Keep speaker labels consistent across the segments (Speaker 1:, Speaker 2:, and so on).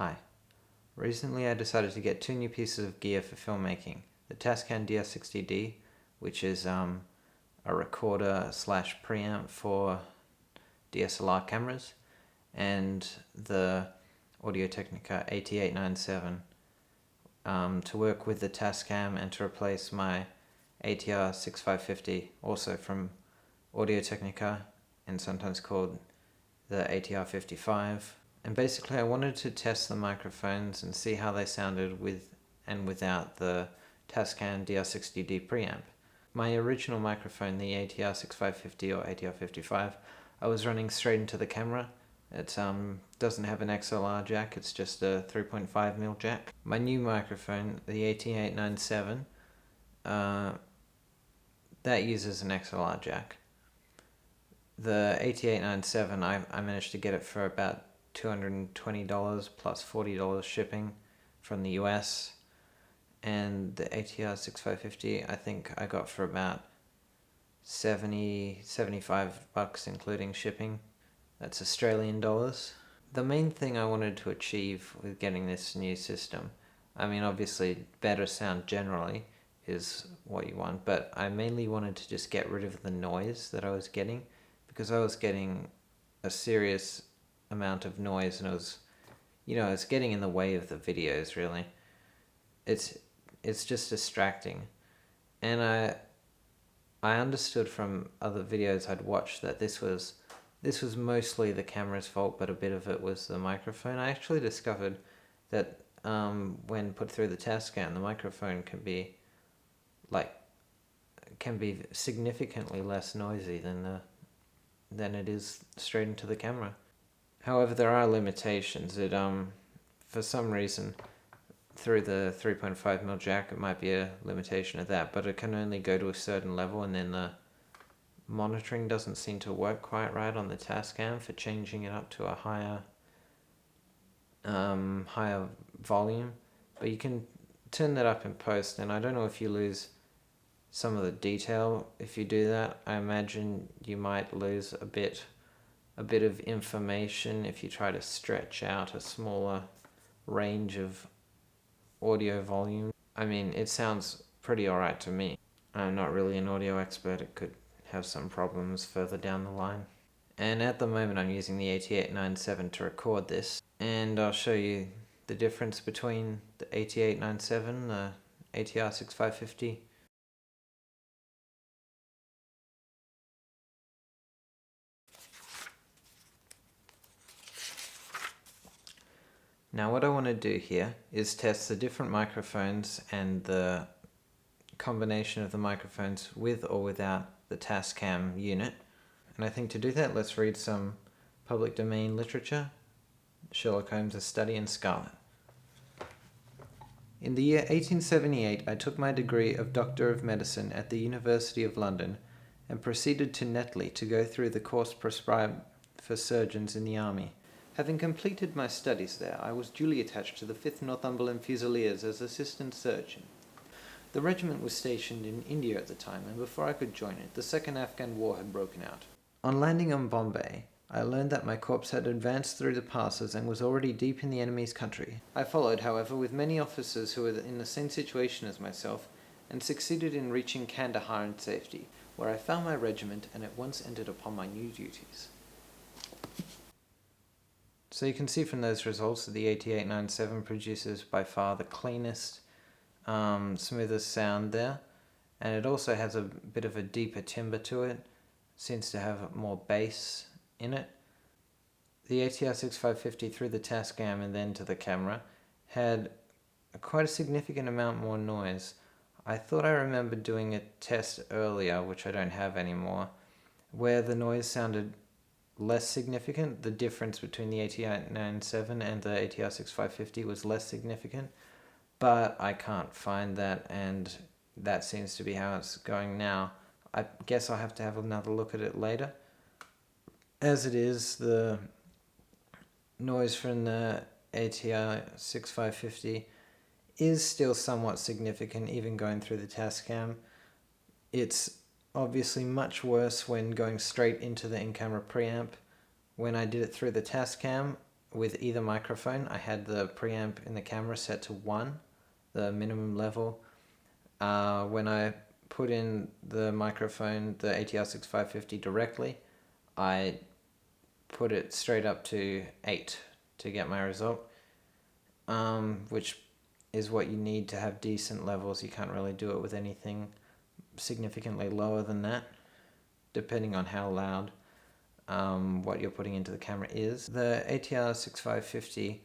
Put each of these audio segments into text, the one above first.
Speaker 1: Hi. Recently I decided to get two new pieces of gear for filmmaking. The TASCAM DR-60D, which is a recorder slash preamp for DSLR cameras, and the Audio-Technica AT897 to work with the TASCAM and to replace my ATR6550, also from Audio-Technica and sometimes called the ATR65. And basically I wanted to test the microphones and see how they sounded with and without the TASCAM DR-60D preamp. My original microphone, the ATR6550 or ATR55, I was running straight into the camera. It doesn't have an XLR jack, it's just a 3.5mm jack. My new microphone, the AT897, that uses an XLR jack. The AT897, I managed to get it for about $220 plus $40 shipping from the US, and the ATR6550 I think I got for about $75 including shipping. That's Australian dollars. The main thing I wanted to achieve with getting this new system, I mean obviously better sound generally is what you want, but I mainly wanted to just get rid of the noise that I was getting, because I was getting a serious amount of noise and it was, it's getting in the way of the videos really. It's just distracting. And I understood from other videos I'd watched that this was mostly the camera's fault, but a bit of it was the microphone. I actually discovered that when put through the TASCAM, the microphone can be significantly less noisy than it is straight into the camera. However, there are limitations. It for some reason, through the 3.5mm jack, it might be a limitation of that, but it can only go to a certain level, and then the monitoring doesn't seem to work quite right on the TASCAM for changing it up to a higher volume. But you can turn that up in post, and I don't know if you lose some of the detail if you do that. I imagine you might lose a bit of information if you try to stretch out a smaller range of audio volume. I mean, it sounds pretty alright to me. I'm not really an audio expert. It could have some problems further down the line. And at the moment I'm using the AT897 to record this, and I'll show you the difference between the AT897, the ATR6550. Now what I want to do here is test the different microphones and the combination of the microphones with or without the TASCAM unit. And I think to do that, let's read some public domain literature. Sherlock Holmes: A Study in Scarlet. In the year 1878, I took my degree of Doctor of Medicine at the University of London and proceeded to Netley to go through the course prescribed for surgeons in the army. Having completed my studies there, I was duly attached to the 5th Northumberland Fusiliers as assistant surgeon. The regiment was stationed in India at the time, and before I could join it, the Second Afghan War had broken out. On landing on Bombay, I learned that my corps had advanced through the passes and was already deep in the enemy's country. I followed, however, with many officers who were in the same situation as myself, and succeeded in reaching Kandahar in safety, where I found my regiment and at once entered upon my new duties. So you can see from those results that the AT897 produces by far the cleanest, smoothest sound there, and it also has a bit of a deeper timbre to it. Seems to have more bass in it. The ATR6550 through the TASCAM and then to the camera had quite a significant amount more noise. I thought I remembered doing a test earlier, which I don't have anymore, where the noise sounded less significant. The difference between the AT897 and the ATR6550 was less significant, but I can't find that, and that seems to be how it's going now. I guess I'll have to have another look at it later. As it is, the noise from the ATR6550 is still somewhat significant, even going through the TASCAM. It's obviously much worse when going straight into the in-camera preamp. When I did it through the TASCAM, with either microphone. I had the preamp in the camera set to 1, the minimum level. When I put in the microphone, the ATR6550 directly, I put it straight up to 8 to get my result, which is what you need to have decent levels. You can't really do it with anything significantly lower than that, depending on how loud what you're putting into the camera is. The ATR6550,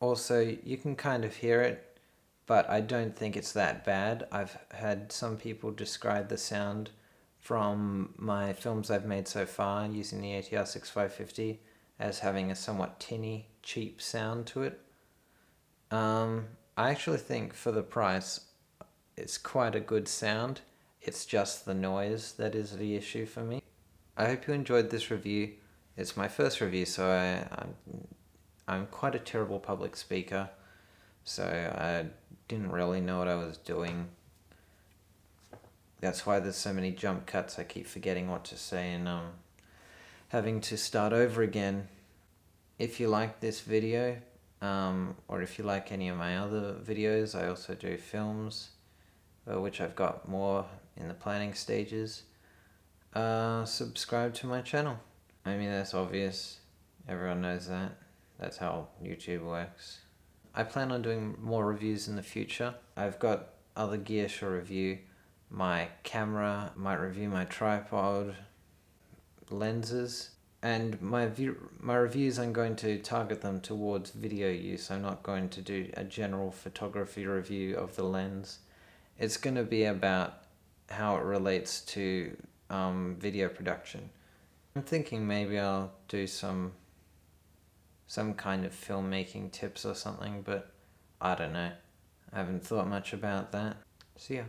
Speaker 1: also, you can kind of hear it, but I don't think it's that bad. I've had some people describe the sound from my films I've made so far using the ATR6550 as having a somewhat tinny, cheap sound to it. I actually think for the price, it's quite a good sound. It's just the noise that is the issue for me. I hope you enjoyed this review. It's my first review, so I'm quite a terrible public speaker, so I didn't really know what I was doing. That's why there's so many jump cuts. I keep forgetting what to say and having to start over again. If you like this video, or if you like any of my other videos, I also do films, which I've got more in the planning stages. Subscribe to my channel. I mean, that's obvious. Everyone knows that. That's how YouTube works. I plan on doing more reviews in the future. I've got other gear to review. My camera, might review my tripod, lenses, and my reviews, I'm going to target them towards video use. I'm not going to do a general photography review of the lens. It's going to be about how it relates to video production. I'm thinking maybe I'll do some kind of filmmaking tips or something, but I don't know. I haven't thought much about that. See ya.